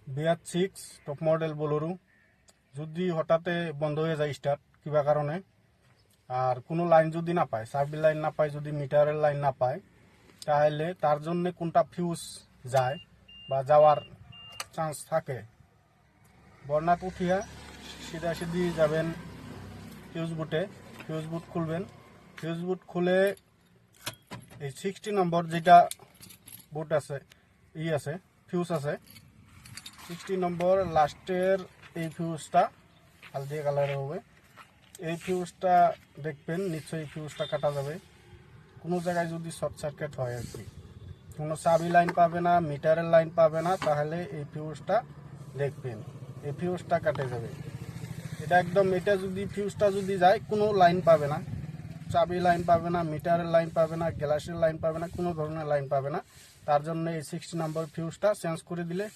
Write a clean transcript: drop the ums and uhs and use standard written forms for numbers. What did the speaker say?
BR6 top model Bolero যদি হঠাৎ বন্ধ হয়ে যায় স্টার্ট কিবা কারণে আর কোনো লাইন যদি না পায়, সার্ভিস লাইন না পায়, যদি মিটারের লাইন না পায়, তাহলে তার জন্য কোনটা ফিউজ যায় বা যাওয়ার চান্স থাকে, বর্ণাত উঠিয়া সিধি যাবেন ফিউজ বুট খুলবেন। ফিউজ বুট খুলে এই 60 নম্বর যেটা বুট আছে ফিউজ আছে 60 নম্বর লাস্টের এই ফিউজটা হালদিয়া কালারের হবে। এই ফিউজটা দেখবেন, নিশ্চয়ই ফিউজটা কাটা যাবে কোনো জায়গায় যদি শর্ট সার্কিট হয় আর কি, কোনো চাবি লাইন পাবে না, মিটারের লাইন পাবে না, তাহলে এই ফিউজটা দেখবেন, এই ফিউজটা কাটে যাবে। এটা যদি ফিউজটা যদি যায় কোনো লাইন পাবে না, চাবি লাইন পাবে না, মিটারের লাইন পাবে না, গ্যাসের লাইন পাবে না, কোনো ধরনের লাইন পাবে না। তার জন্য এই 60 নম্বর ফিউজটা চেঞ্জ করে দিলে